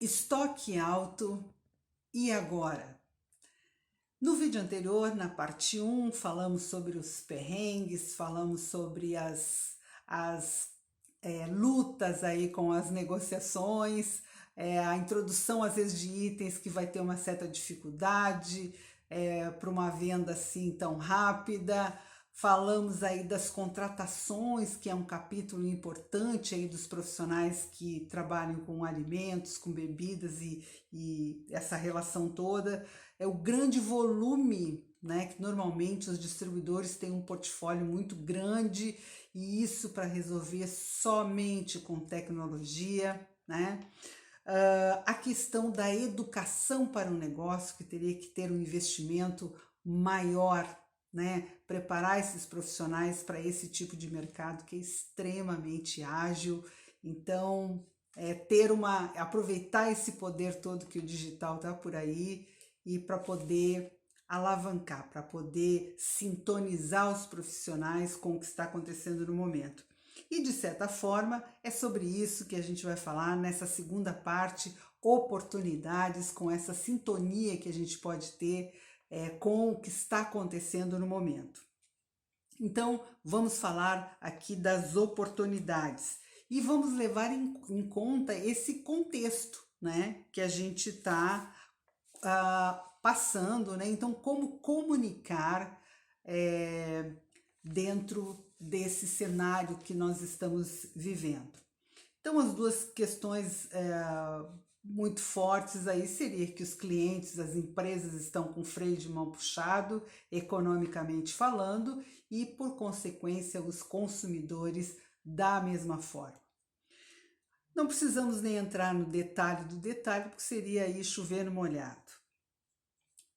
Estoque alto e agora? No vídeo anterior, na parte 1, falamos sobre os perrengues, falamos sobre as lutas aí com as negociações, a introdução às vezes de itens que vai ter uma certa dificuldade para uma venda assim tão rápida. Falamos aí das contratações, que é um capítulo importante aí dos profissionais que trabalham com alimentos, com bebidas e essa relação toda. É o grande volume, né, que normalmente os distribuidores têm um portfólio muito grande e isso para resolver somente com tecnologia, né? A questão da educação para o negócio, que teria que ter um investimento maior, né? Preparar esses profissionais para esse tipo de mercado que é extremamente ágil. Então, aproveitar esse poder todo que o digital está por aí e para poder alavancar, para poder sintonizar os profissionais com o que está acontecendo no momento. E de certa forma, é sobre isso que a gente vai falar nessa segunda parte, oportunidades, com essa sintonia que a gente pode ter com o que está acontecendo no momento. Então, vamos falar aqui das oportunidades e vamos levar em conta esse contexto, né, que a gente está passando, né? Então, como comunicar dentro desse cenário que nós estamos vivendo? Então, as duas questões muito fortes aí seria que os clientes, as empresas estão com freio de mão puxado, economicamente falando, e por consequência os consumidores da mesma forma. Não precisamos nem entrar no detalhe do detalhe, porque seria aí chover no molhado.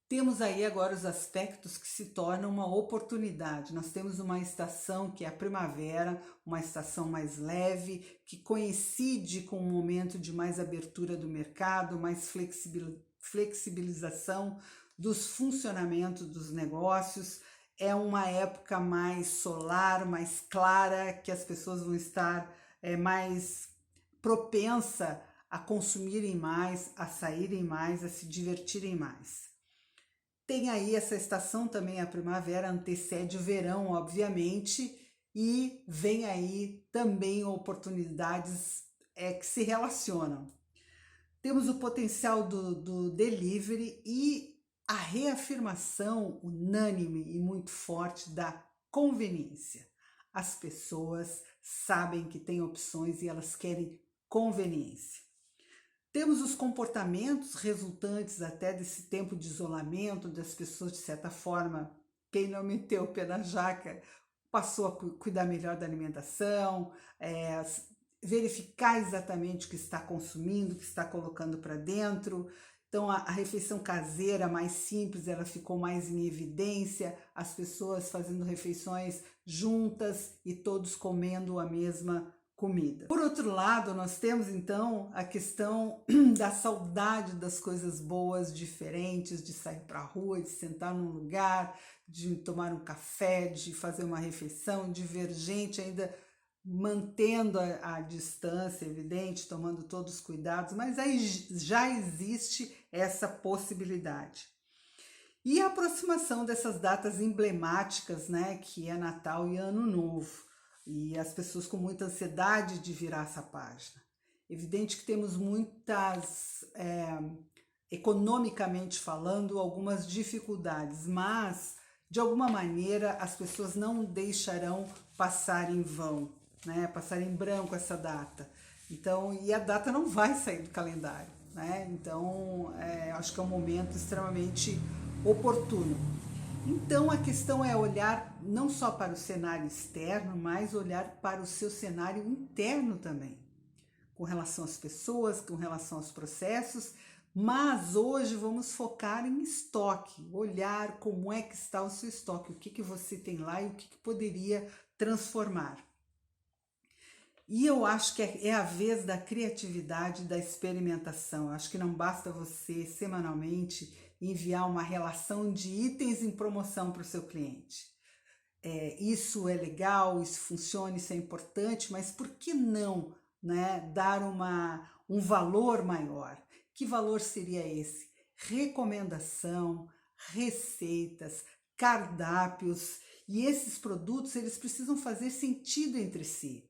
Temos aí agora os aspectos que se tornam uma oportunidade. Nós temos uma estação que é a primavera, uma estação mais leve, que coincide com um momento de mais abertura do mercado, mais flexibilização dos funcionamentos dos negócios. É uma época mais solar, mais clara, que as pessoas vão estar mais propensa a consumirem mais, a saírem mais, a se divertirem mais. Tem aí essa estação também, a primavera, antecede o verão, obviamente, e vem aí também oportunidades que se relacionam. Temos o potencial do delivery e a reafirmação unânime e muito forte da conveniência. As pessoas sabem que têm opções e elas querem conveniência. Temos os comportamentos resultantes até desse tempo de isolamento das pessoas, de certa forma, quem não meteu o pé na jaca passou a cuidar melhor da alimentação, verificar exatamente o que está consumindo, o que está colocando para dentro. Então a refeição caseira mais simples, ela ficou mais em evidência, as pessoas fazendo refeições juntas e todos comendo a mesma comida. Por outro lado, nós temos então a questão da saudade das coisas boas, diferentes, de sair para a rua, de sentar num lugar, de tomar um café, de fazer uma refeição, de ver gente ainda mantendo a distância, evidente, tomando todos os cuidados, mas aí já existe essa possibilidade. E a aproximação dessas datas emblemáticas, né, que é Natal e Ano Novo, e as pessoas com muita ansiedade de virar essa página. Evidente que temos muitas, economicamente falando, algumas dificuldades, mas de alguma maneira as pessoas não deixarão passar em vão, né, passar em branco essa data. Então, e a data não vai sair do calendário, né? Então, acho que é um momento extremamente oportuno. Então a questão é olhar não só para o cenário externo, mas olhar para o seu cenário interno também, com relação às pessoas, com relação aos processos, mas hoje vamos focar em estoque, olhar como é que está o seu estoque, o que você tem lá e o que poderia transformar. E eu acho que é a vez da criatividade, da experimentação. Eu acho que não basta você semanalmente enviar uma relação de itens em promoção para o seu cliente. Isso é legal, isso funciona, isso é importante, mas por que não, né, dar um valor maior? Que valor seria esse? Recomendação, receitas, cardápios, e esses produtos eles precisam fazer sentido entre si,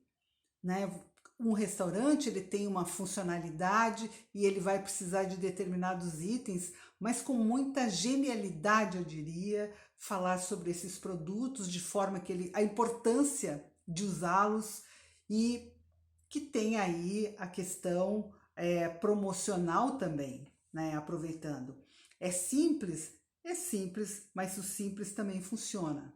né? Um restaurante ele tem uma funcionalidade e ele vai precisar de determinados itens, mas com muita genialidade, eu diria, falar sobre esses produtos de forma que a importância de usá-los e que tem aí a questão promocional também, né? Aproveitando. É simples, mas o simples também funciona.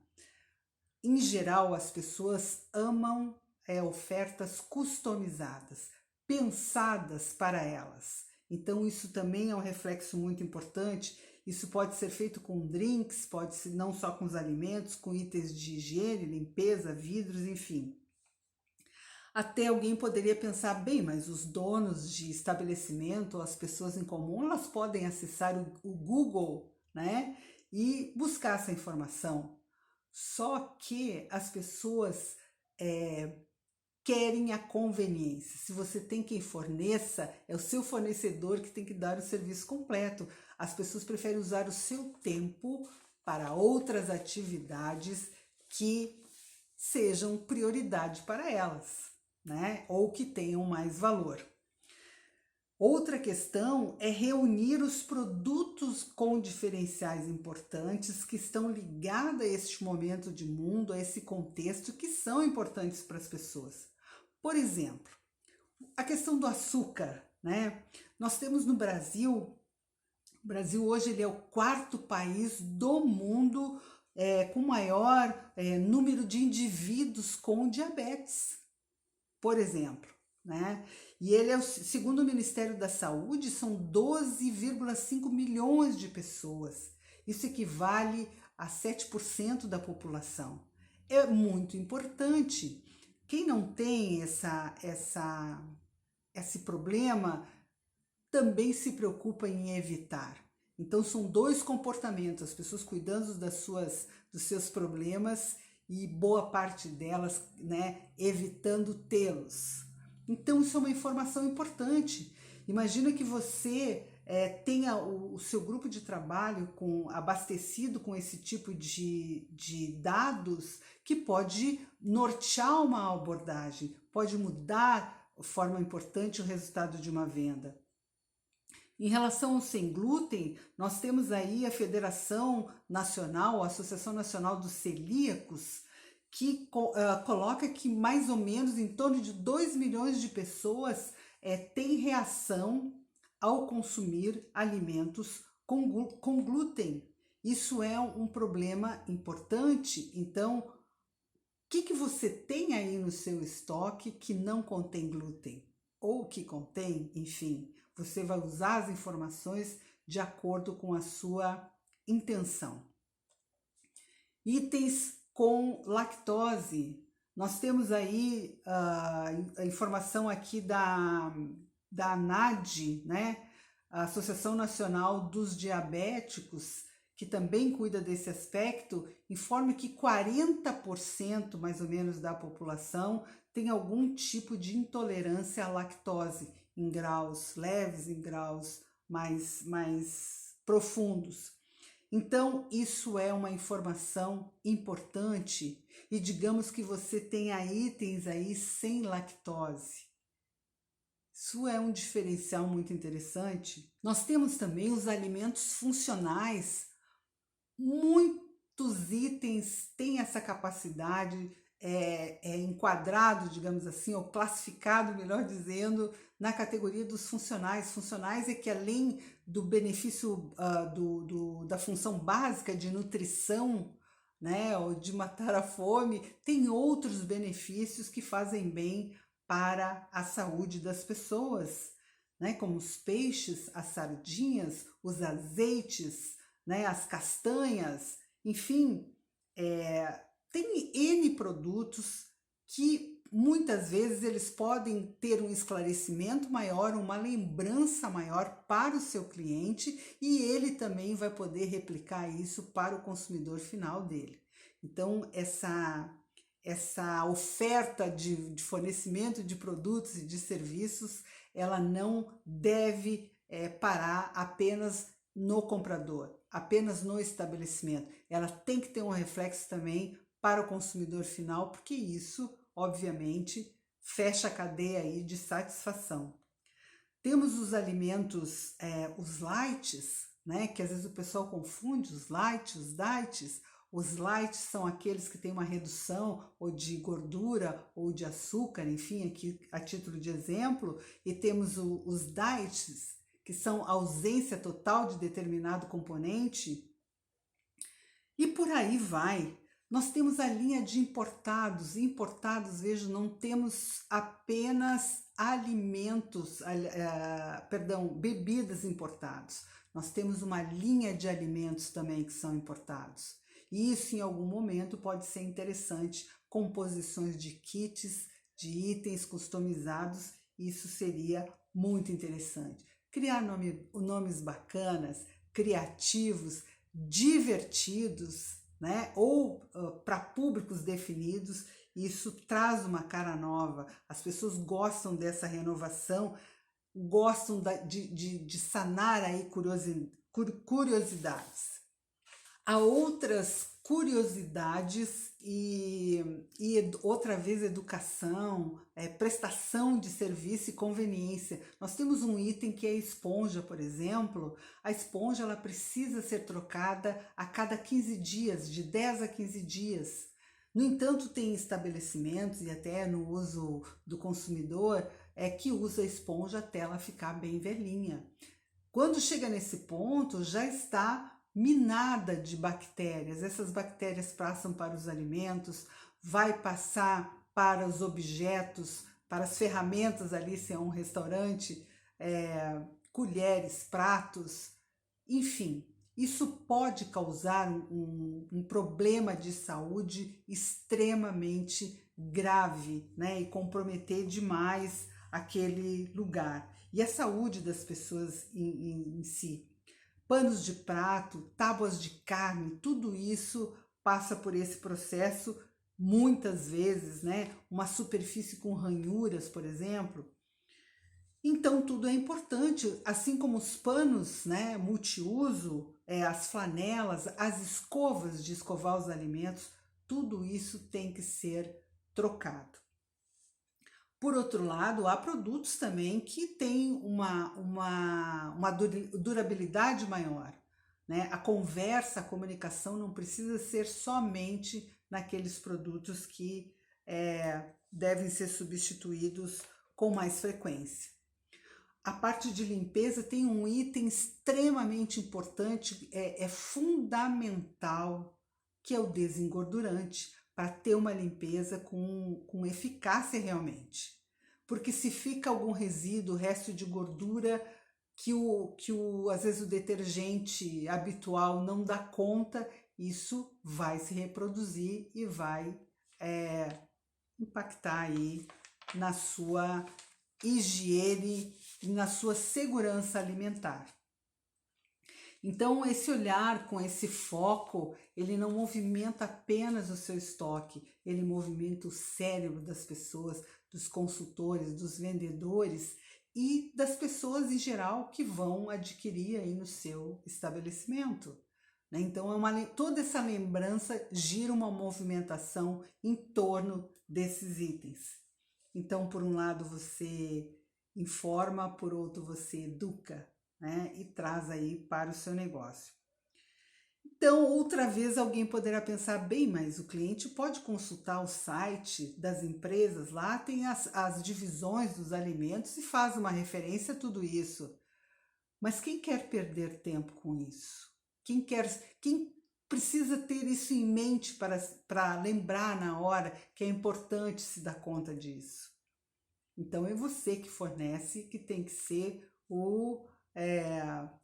Em geral, as pessoas amam ofertas customizadas, pensadas para elas. Então, isso também é um reflexo muito importante. Isso pode ser feito com drinks, pode ser não só com os alimentos, com itens de higiene, limpeza, vidros, enfim. Até alguém poderia pensar, bem, mas os donos de estabelecimento, as pessoas em comum, elas podem acessar o Google, né, e buscar essa informação. Só que as pessoas querem a conveniência. Se você tem quem forneça, é o seu fornecedor que tem que dar o serviço completo. As pessoas preferem usar o seu tempo para outras atividades que sejam prioridade para elas, né? Ou que tenham mais valor. Outra questão é reunir os produtos com diferenciais importantes que estão ligados a este momento de mundo, a esse contexto, que são importantes para as pessoas. Por exemplo, a questão do açúcar, né? Nós temos no Brasil, o Brasil hoje ele é o 4º país do mundo com maior número de indivíduos com diabetes, por exemplo, né? E ele é, segundo o Ministério da Saúde, são 12,5 milhões de pessoas. Isso equivale a 7% da população. É muito importante. Quem não tem esse problema também se preocupa em evitar. Então são 2 comportamentos, as pessoas cuidando dos seus problemas e boa parte delas, né, evitando tê-los. Então isso é uma informação importante. Imagina que você tenha o seu grupo de trabalho abastecido com esse tipo de dados que pode nortear uma abordagem, pode mudar de forma importante o resultado de uma venda. Em relação ao sem glúten, nós temos aí a Federação Nacional, a Associação Nacional dos Celíacos, que coloca que mais ou menos em torno de 2 milhões de pessoas têm reação ao consumir alimentos com glúten. Isso é um problema importante. Então, o que você tem aí no seu estoque que não contém glúten? Ou que contém, enfim, você vai usar as informações de acordo com a sua intenção. Itens com lactose. Nós temos aí a informação aqui da ANAD, né? A Associação Nacional dos Diabéticos, que também cuida desse aspecto, informa que 40% mais ou menos da população tem algum tipo de intolerância à lactose, em graus leves, em graus mais profundos. Então, isso é uma informação importante e digamos que você tenha itens aí sem lactose. Isso é um diferencial muito interessante. Nós temos também os alimentos funcionais. Muitos itens têm essa capacidade, enquadrado, digamos assim, ou classificado, melhor dizendo, na categoria dos funcionais. Funcionais é que além do benefício da função básica de nutrição, né, ou de matar a fome, tem outros benefícios que fazem bem para a saúde das pessoas, né, como os peixes, as sardinhas, os azeites, né, as castanhas, enfim, tem N produtos que muitas vezes eles podem ter um esclarecimento maior, uma lembrança maior para o seu cliente e ele também vai poder replicar isso para o consumidor final dele. Então, essa oferta de fornecimento de produtos e de serviços, ela não deve parar apenas no comprador, apenas no estabelecimento. Ela tem que ter um reflexo também para o consumidor final, porque isso, obviamente, fecha a cadeia aí de satisfação. Temos os alimentos, os lights, né? Que às vezes o pessoal confunde os lights, os diets. Os lights são aqueles que têm uma redução ou de gordura ou de açúcar, enfim, aqui a título de exemplo. E temos os diets, que são ausência total de determinado componente. E por aí vai. Nós temos a linha de importados. Importados, vejo, não temos apenas alimentos, bebidas importados. Nós temos uma linha de alimentos também que são importados. E isso em algum momento pode ser interessante, composições de kits, de itens customizados, isso seria muito interessante. Criar nomes bacanas, criativos, divertidos, né? Ou para públicos definidos, isso traz uma cara nova. As pessoas gostam dessa renovação, gostam de sanar aí curiosidades. Há outras curiosidades e outra vez educação, prestação de serviço e conveniência. Nós temos um item que é a esponja, por exemplo. A esponja ela precisa ser trocada a cada 15 dias, de 10 a 15 dias. No entanto, tem estabelecimentos e até no uso do consumidor que usa a esponja até ela ficar bem velhinha. Quando chega nesse ponto, já está minada de bactérias. Essas bactérias passam para os alimentos, vai passar para os objetos, para as ferramentas ali, se é um restaurante, colheres, pratos, enfim. Isso pode causar um problema de saúde extremamente grave, né? E comprometer demais aquele lugar. E a saúde das pessoas em si. Panos de prato, tábuas de carne, tudo isso passa por esse processo muitas vezes, né? Uma superfície com ranhuras, por exemplo. Então tudo é importante, assim como os panos, né, multiuso, as flanelas, as escovas de escovar os alimentos, tudo isso tem que ser trocado. Por outro lado, há produtos também que têm uma durabilidade maior, né? A conversa, a comunicação não precisa ser somente naqueles produtos que devem ser substituídos com mais frequência. A parte de limpeza tem um item extremamente importante, é fundamental, que é o desengordurante, para ter uma limpeza com eficácia realmente. Porque se fica algum resíduo, resto de gordura, às vezes o detergente habitual não dá conta, isso vai se reproduzir e vai impactar aí na sua higiene e na sua segurança alimentar. Então, esse olhar com esse foco, ele não movimenta apenas o seu estoque, ele movimenta o cérebro das pessoas, dos consultores, dos vendedores e das pessoas em geral que vão adquirir aí no seu estabelecimento. Então, toda essa lembrança gira uma movimentação em torno desses itens. Então, por um lado, você informa, por outro, você educa, né? E traz aí para o seu negócio. Então, outra vez alguém poderá pensar, bem, mas o cliente pode consultar o site das empresas, lá tem as divisões dos alimentos e faz uma referência a tudo isso. Mas quem quer perder tempo com isso? Quem precisa ter isso em mente para lembrar na hora que é importante se dar conta disso? Então é você que fornece, que tem que ser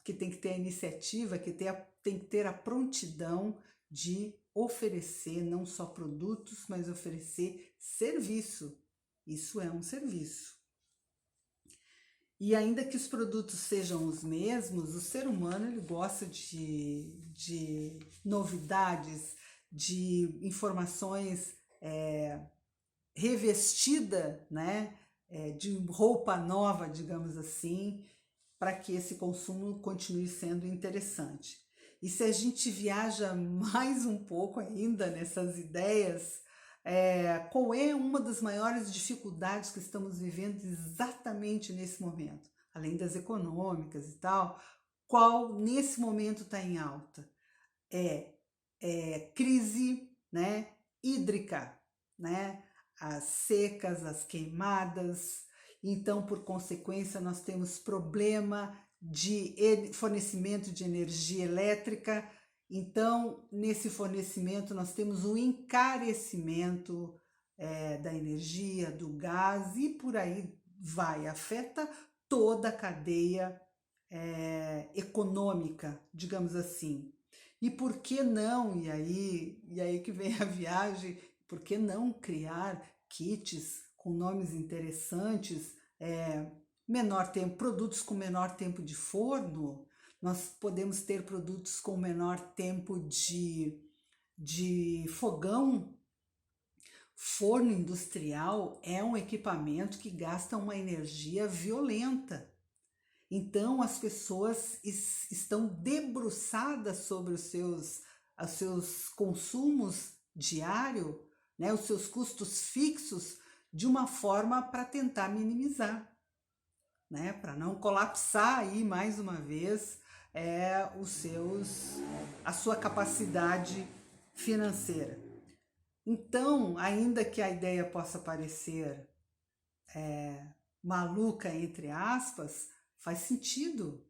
que tem que ter a iniciativa, que tem que ter a prontidão de oferecer não só produtos, mas oferecer serviço. Isso é um serviço. E ainda que os produtos sejam os mesmos, o ser humano ele gosta de novidades, de informações revestida, né, de roupa nova, digamos assim, para que esse consumo continue sendo interessante. E se a gente viaja mais um pouco ainda nessas ideias, qual é uma das maiores dificuldades que estamos vivendo exatamente nesse momento? Além das econômicas e tal, qual nesse momento está em alta? Crise, né, hídrica, né? As secas, as queimadas. Então, por consequência, nós temos problema de fornecimento de energia elétrica. Então, nesse fornecimento, nós temos um encarecimento da energia, do gás e por aí vai. Afeta toda a cadeia econômica, digamos assim. E por que não, e aí que vem a viagem, por que não criar kits com nomes interessantes, menor tempo, produtos com menor tempo de forno? Nós podemos ter produtos com menor tempo de fogão. Forno industrial é um equipamento que gasta uma energia violenta. Então, as pessoas estão debruçadas sobre os seus consumos diários, né, os seus custos fixos, de uma forma para tentar minimizar, né, para não colapsar aí mais uma vez a sua capacidade financeira. Então, ainda que a ideia possa parecer maluca, entre aspas, faz sentido,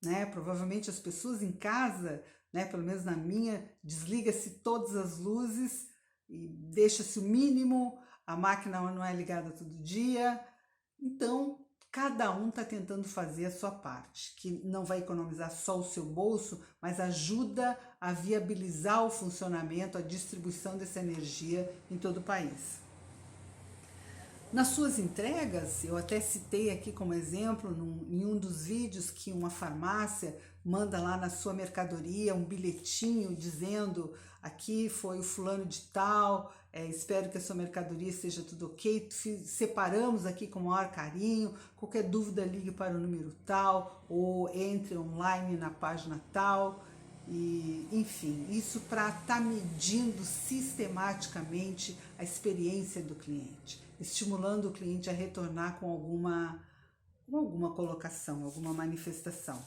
né? Provavelmente as pessoas em casa, né, pelo menos na minha, desliga-se todas as luzes e deixa-se o mínimo, a máquina não é ligada todo dia. Então, cada um está tentando fazer a sua parte, que não vai economizar só o seu bolso, mas ajuda a viabilizar o funcionamento, a distribuição dessa energia em todo o país. Nas suas entregas, eu até citei aqui como exemplo, em um dos vídeos, que uma farmácia manda lá na sua mercadoria um bilhetinho dizendo: aqui foi o fulano de tal, espero que a sua mercadoria esteja tudo ok, separamos aqui com o maior carinho, qualquer dúvida ligue para o número tal, ou entre online na página tal. E, enfim, isso para estar medindo sistematicamente a experiência do cliente, estimulando o cliente a retornar com alguma colocação, alguma manifestação.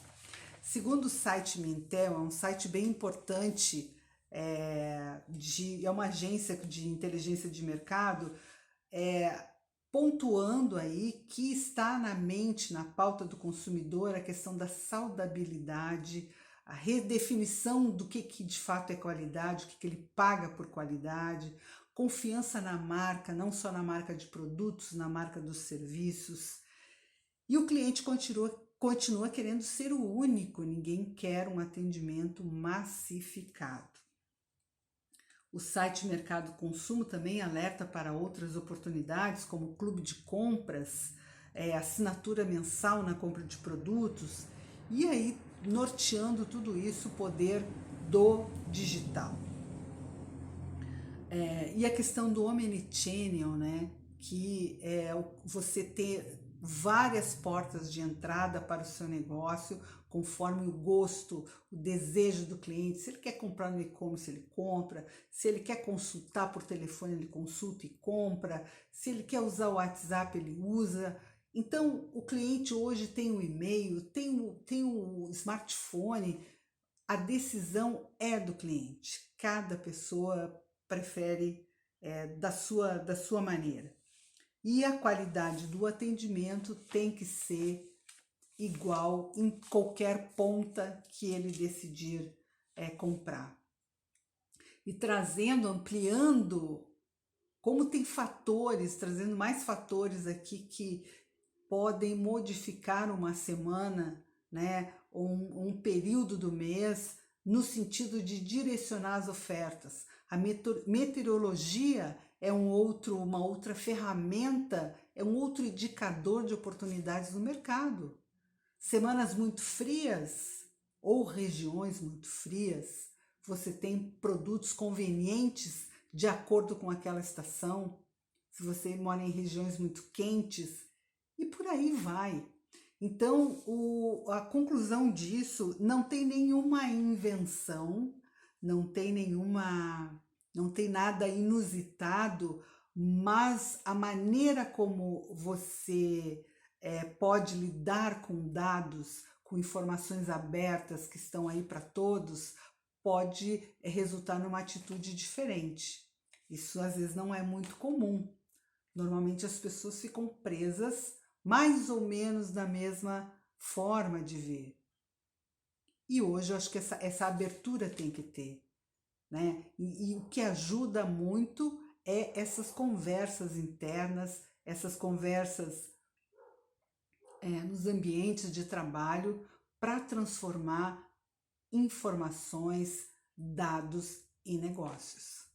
Segundo o site Mintel, é um site bem importante, é uma agência de inteligência de mercado, pontuando aí que está na mente, na pauta do consumidor, a questão da saudabilidade, a redefinição do que de fato é qualidade, o que ele paga por qualidade, confiança na marca, não só na marca de produtos, na marca dos serviços. E o cliente continua querendo ser o único, ninguém quer um atendimento massificado. O site Mercado Consumo também alerta para outras oportunidades, como clube de compras, assinatura mensal na compra de produtos, e aí norteando tudo isso o poder do digital. E a questão do omnichannel, né, que é você ter várias portas de entrada para o seu negócio, conforme o gosto, o desejo do cliente. Se ele quer comprar no e-commerce, ele compra. Se ele quer consultar por telefone, ele consulta e compra. Se ele quer usar o WhatsApp, ele usa. Então, o cliente hoje tem o e-mail, tem o smartphone. A decisão é do cliente. Cada pessoa prefere da sua maneira. E a qualidade do atendimento tem que ser igual em qualquer ponta que ele decidir comprar. E ampliando, como tem fatores, trazendo mais fatores aqui que podem modificar uma semana, né, ou um período do mês, no sentido de direcionar as ofertas. A meteorologia é uma outra ferramenta, é um outro indicador de oportunidades no mercado. Semanas muito frias ou regiões muito frias, você tem produtos convenientes de acordo com aquela estação. Se você mora em regiões muito quentes, e por aí vai. Então, a conclusão disso não tem nenhuma invenção, não tem não tem nada inusitado, mas a maneira como você pode lidar com dados, com informações abertas que estão aí para todos, pode resultar numa atitude diferente. Isso às vezes não é muito comum. Normalmente as pessoas ficam presas mais ou menos da mesma forma de ver. E hoje eu acho que essa abertura tem que ter, né? E o que ajuda muito é essas conversas internas, essas conversas nos ambientes de trabalho para transformar informações, dados e negócios.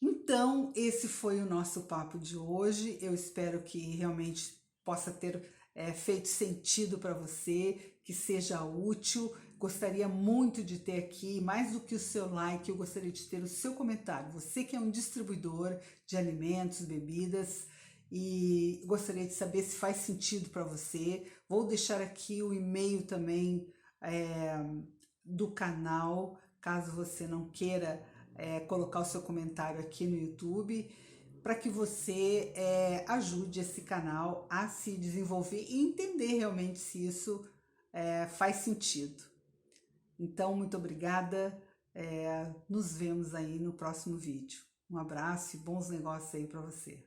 Então, esse foi o nosso papo de hoje. Eu espero que realmente possa ter feito sentido para você, que seja útil. Gostaria muito de ter aqui, mais do que o seu like, eu gostaria de ter o seu comentário. Você que é um distribuidor de alimentos, bebidas, e gostaria de saber se faz sentido para você. Vou deixar aqui o e-mail também do canal, caso você não queira colocar o seu comentário aqui no YouTube, para que você ajude esse canal a se desenvolver e entender realmente se isso faz sentido. Então, muito obrigada. Nos vemos aí no próximo vídeo. Um abraço e bons negócios aí para você.